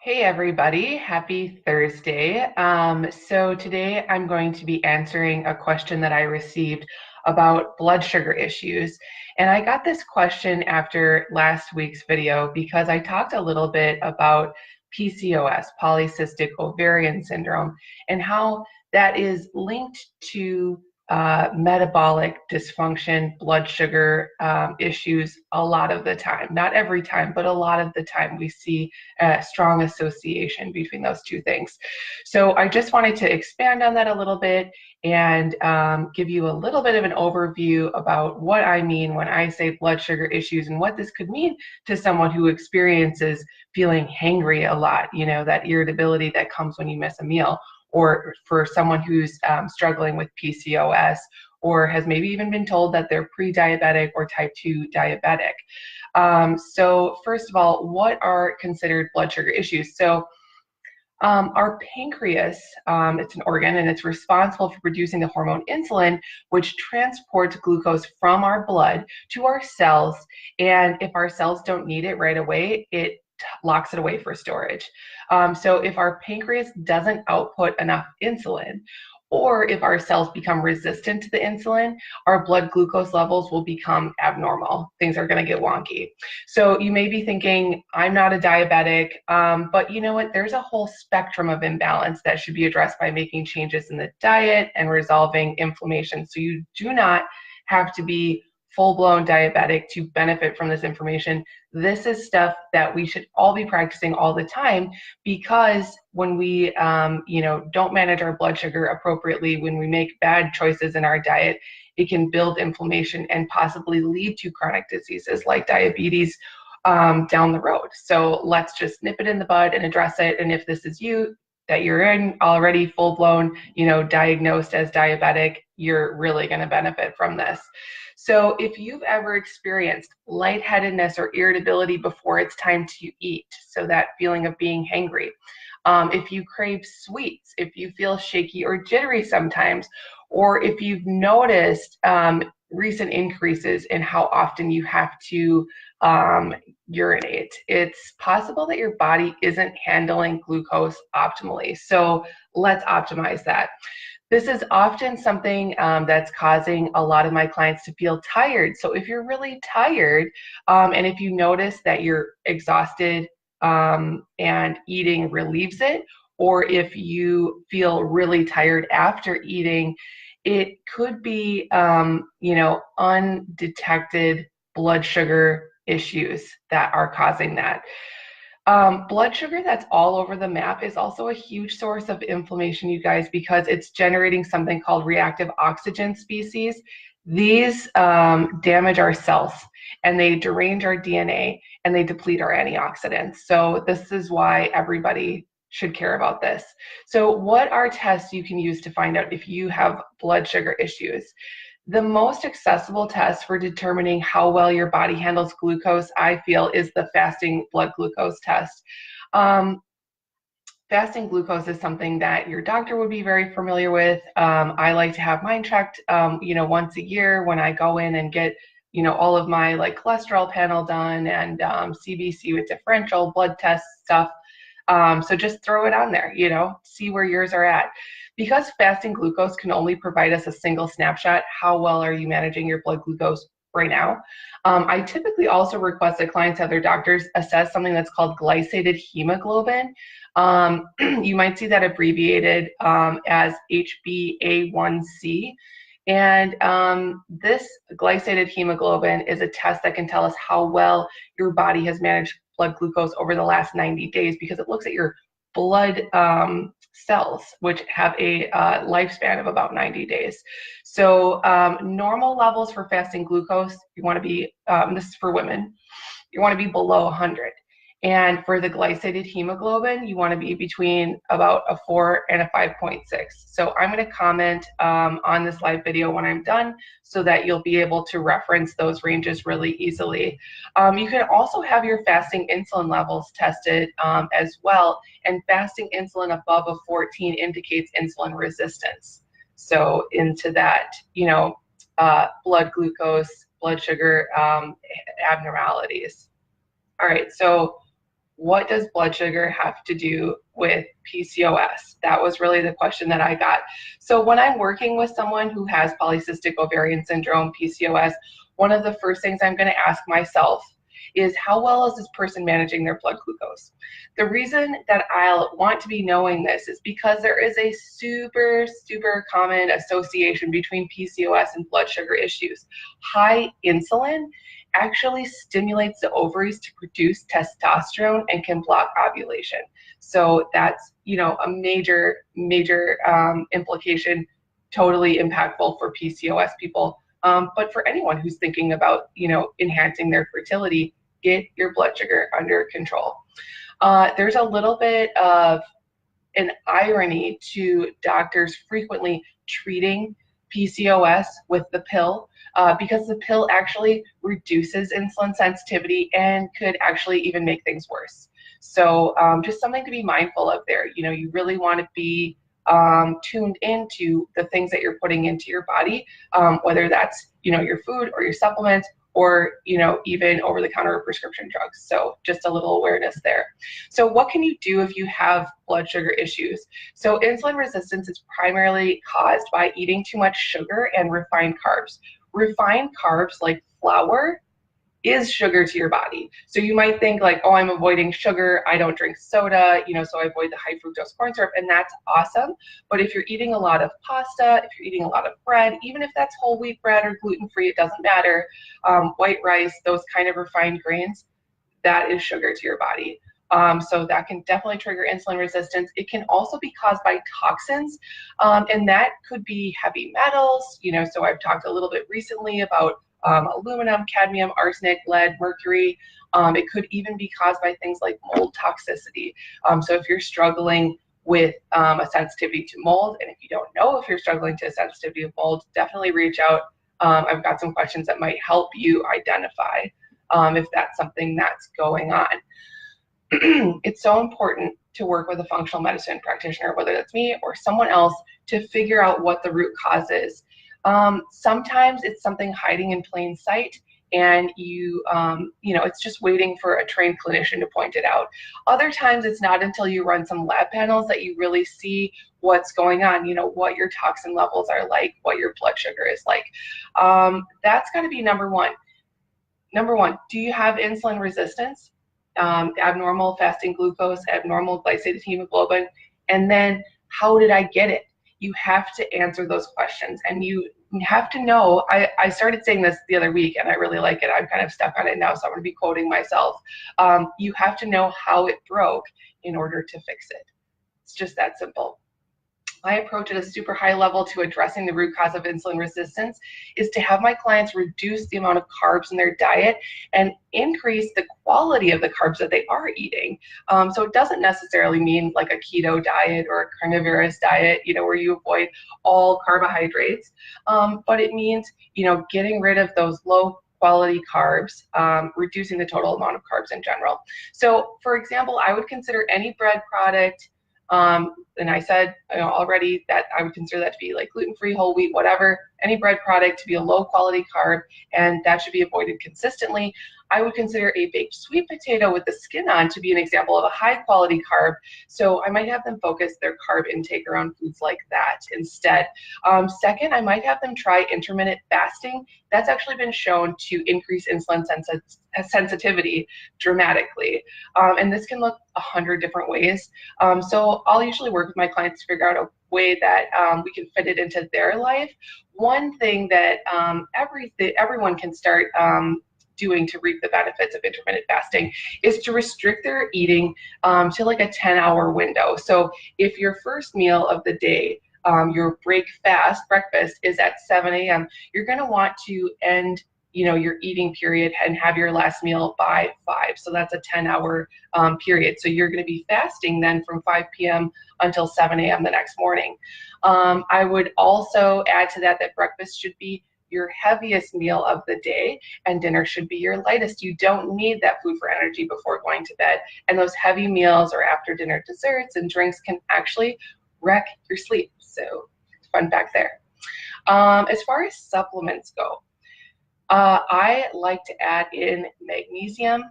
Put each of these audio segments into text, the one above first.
Hey everybody, happy Thursday. So today I'm going to be answering a question that I received about blood sugar issues. And I got this question after last week's video because I talked a little bit about PCOS, polycystic ovarian syndrome, and how that is linked to metabolic dysfunction, blood sugar issues a lot of the time. Not every time, but a lot of the time we see a strong association between those two things. So I just wanted to expand on that a little bit and give you a little bit of an overview about what I mean when I say blood sugar issues and what this could mean to someone who experiences feeling hangry a lot, that irritability that comes when you miss a meal, or for someone who's struggling with PCOS or has maybe even been told that they're pre-diabetic or type 2 diabetic. So first of all, what are considered blood sugar issues? So our pancreas, it's an organ and it's responsible for producing the hormone insulin, which transports glucose from our blood to our cells. And if our cells don't need it right away, it locks it away for storage. So if our pancreas doesn't output enough insulin, or if our cells become resistant to the insulin, our blood glucose levels will become abnormal. Things are going to get wonky. So you may be thinking, I'm not a diabetic, but you know what? There's a whole spectrum of imbalance that should be addressed by making changes in the diet and resolving inflammation. So you do not have to be full-blown diabetic to benefit from this information. This is stuff that we should all be practicing all the time, because when we don't manage our blood sugar appropriately, when we make bad choices in our diet, it can build inflammation and possibly lead to chronic diseases like diabetes down the road. So let's just nip it in the bud and address it. And if this is you, that you're in already full-blown, diagnosed as diabetic, you're really going to benefit from this. So if you've ever experienced lightheadedness or irritability before it's time to eat, so that feeling of being hangry, if you crave sweets, if you feel shaky or jittery sometimes, or if you've noticed recent increases in how often you have to urinate, it's possible that your body isn't handling glucose optimally. So let's optimize that. This is often something that's causing a lot of my clients to feel tired. So if you're really tired, and if you notice that you're exhausted and eating relieves it, or if you feel really tired after eating, it could be, undetected blood sugar issues that are causing that. Blood sugar that's all over the map is also a huge source of inflammation, you guys, because it's generating something called reactive oxygen species. These damage our cells and they derange our DNA and they deplete our antioxidants. So this is why everybody should care about this. So what are tests you can use to find out if you have blood sugar issues? The most accessible test for determining how well your body handles glucose, I feel, is the fasting blood glucose test. Fasting glucose is something that your doctor would be very familiar with. I like to have mine checked, once a year when I go in and get, all of my cholesterol panel done and CBC with differential blood test stuff. So just throw it on there, see where yours are at. Because fasting glucose can only provide us a single snapshot, how well are you managing your blood glucose right now? I typically also request that clients have their doctors assess something that's called glycated hemoglobin. You might see that abbreviated as HbA1c. And this glycated hemoglobin is a test that can tell us how well your body has managed blood glucose over the last 90 days, because it looks at your blood cells, which have a lifespan of about 90 days. So normal levels for fasting glucose, you want to be, this is for women, you want to be below 100. And for the glycated hemoglobin, you want to be between about a 4 and a 5.6. So I'm going to comment on this live video when I'm done so that you'll be able to reference those ranges really easily. You can also have your fasting insulin levels tested as well. And fasting insulin above a 14 indicates insulin resistance. So into that, blood glucose, blood sugar abnormalities. All right, so what does blood sugar have to do with PCOS? That was really the question that I got. So when I'm working with someone who has polycystic ovarian syndrome, PCOS, one of the first things I'm going to ask myself is, how well is this person managing their blood glucose? The reason that I'll want to be knowing this is because there is a super, super common association between PCOS and blood sugar issues. High insulin actually stimulates the ovaries to produce testosterone and can block ovulation. So that's, a major, major implication, totally impactful for PCOS people. But for anyone who's thinking about, enhancing their fertility, get your blood sugar under control. There's a little bit of an irony to doctors frequently treating PCOS with the pill, because the pill actually reduces insulin sensitivity and could actually even make things worse. So just something to be mindful of there. You really want to be tuned into the things that you're putting into your body, whether that's, your food or your supplements, or, even over-the-counter prescription drugs. So just a little awareness there. So what can you do if you have blood sugar issues? So insulin resistance is primarily caused by eating too much sugar and refined carbs. Refined carbs like flour is sugar to your body. So you might think like, oh, I'm avoiding sugar, I don't drink soda, so I avoid the high fructose corn syrup, and that's awesome. But if you're eating a lot of pasta, if you're eating a lot of bread, even if that's whole wheat bread or gluten-free, it doesn't matter, white rice, those kind of refined grains, that is sugar to your body. So that can definitely trigger insulin resistance. It can also be caused by toxins, and that could be heavy metals. So I've talked a little bit recently about aluminum, cadmium, arsenic, lead, mercury. It could even be caused by things like mold toxicity. So if you're struggling with a sensitivity to mold, and if you don't know if you're struggling to a sensitivity of mold, definitely reach out. I've got some questions that might help you identify if that's something that's going on. It's so important to work with a functional medicine practitioner, whether that's me or someone else, to figure out what the root cause is. Sometimes it's something hiding in plain sight, and it's just waiting for a trained clinician to point it out. Other times it's not until you run some lab panels that you really see what's going on, what your toxin levels are like, what your blood sugar is like. That's got to be number one. Number one, do you have insulin resistance? Abnormal fasting glucose, abnormal glycated hemoglobin, and then how did I get it? You have to answer those questions, and you have to know. I started saying this the other week, and I really like it. I'm kind of stuck on it now, so I'm going to be quoting myself. You have to know how it broke in order to fix it. It's just that simple. My approach at a super high level to addressing the root cause of insulin resistance is to have my clients reduce the amount of carbs in their diet and increase the quality of the carbs that they are eating. So it doesn't necessarily mean like a keto diet or a carnivorous diet, where you avoid all carbohydrates, but it means, getting rid of those low quality carbs, reducing the total amount of carbs in general. So for example, I would consider any bread product, and I said already that I would consider that to be like gluten-free, whole wheat, whatever, any bread product to be a low quality carb, and that should be avoided consistently. I would consider a baked sweet potato with the skin on to be an example of a high quality carb. So I might have them focus their carb intake around foods like that instead. Second, I might have them try intermittent fasting. That's actually been shown to increase insulin sensitivity dramatically. And this can look 100 different ways. So I'll usually work with my clients to figure out a way that we can fit it into their life. One thing that everyone can start doing to reap the benefits of intermittent fasting is to restrict their eating to like a 10-hour window. So if your first meal of the day, your breakfast is at 7 a.m., you're going to want to end your eating period and have your last meal by 5. So that's a 10-hour period. So you're going to be fasting then from 5 p.m. until 7 a.m. the next morning. I would also add to that breakfast should be your heaviest meal of the day, and dinner should be your lightest. You don't need that food for energy before going to bed. And those heavy meals or after dinner desserts and drinks can actually wreck your sleep. So fun fact there. As far as supplements go, I like to add in magnesium,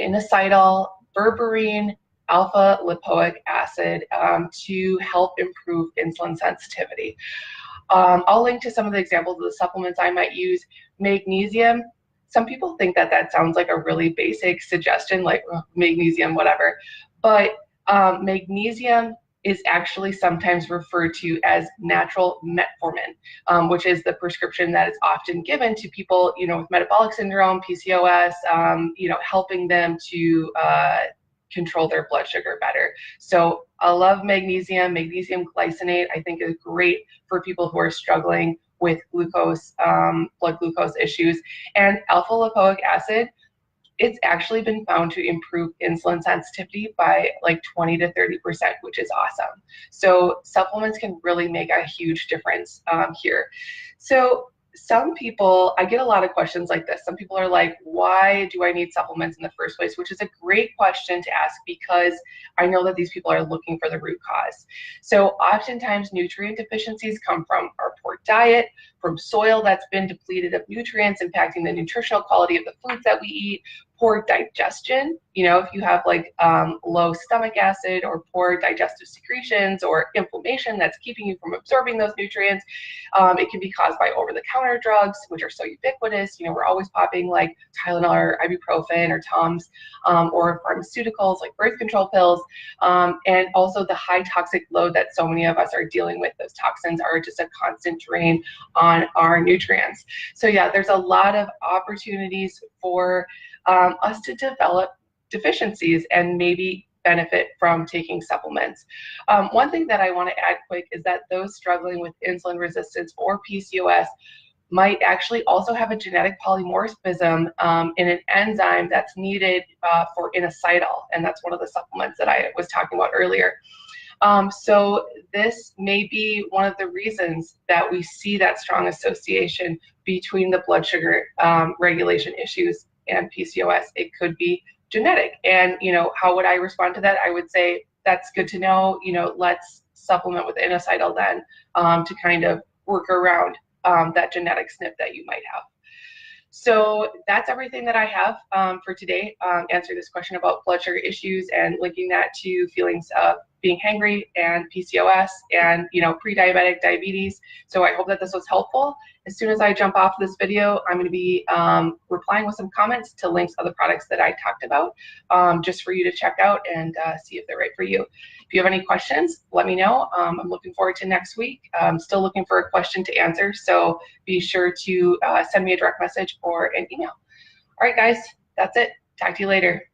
inositol, berberine, alpha lipoic acid to help improve insulin sensitivity. I'll link to some of the examples of the supplements I might use. Magnesium. Some people think that that sounds like a really basic suggestion, like magnesium, whatever. But magnesium is actually sometimes referred to as natural metformin, which is the prescription that is often given to people, with metabolic syndrome, PCOS, helping them to control their blood sugar better. So I love magnesium. Magnesium glycinate, I think, is great for people who are struggling with glucose, blood glucose issues. And alpha lipoic acid, it's actually been found to improve insulin sensitivity by like 20 to 30%, which is awesome. So supplements can really make a huge difference here. So some people, I get a lot of questions like this. Some people are like, why do I need supplements in the first place? Which is a great question to ask, because I know that these people are looking for the root cause. So oftentimes nutrient deficiencies come from our poor diet, from soil that's been depleted of nutrients, impacting the nutritional quality of the foods that we eat, poor digestion. If you have like low stomach acid or poor digestive secretions or inflammation that's keeping you from absorbing those nutrients, it can be caused by over-the-counter drugs, which are so ubiquitous. We're always popping like Tylenol or ibuprofen or Tums, or pharmaceuticals like birth control pills, and also the high toxic load that so many of us are dealing with. Those toxins are just a constant drain on our nutrients. So yeah, there's a lot of opportunities for us to develop deficiencies and maybe benefit from taking supplements. One thing that I want to add quick is that those struggling with insulin resistance or PCOS might actually also have a genetic polymorphism in an enzyme that's needed for inositol, and that's one of the supplements that I was talking about earlier. So this may be one of the reasons that we see that strong association between the blood sugar regulation issues and PCOS. It could be genetic. And, how would I respond to that? I would say, that's good to know. Let's supplement with inositol then to kind of work around that genetic SNP that you might have. So that's everything that I have for today. Answer this question about blood sugar issues and linking that to feelings of being hangry and PCOS and pre-diabetic diabetes. So I hope that this was helpful. As soon as I jump off this video, I'm going to be replying with some comments to links of the products that I talked about, just for you to check out and see if they're right for you. If you have any questions, let me know. I'm looking forward to next week. I'm still looking for a question to answer, so be sure to send me a direct message or an email. All right, guys, that's it. Talk to you later.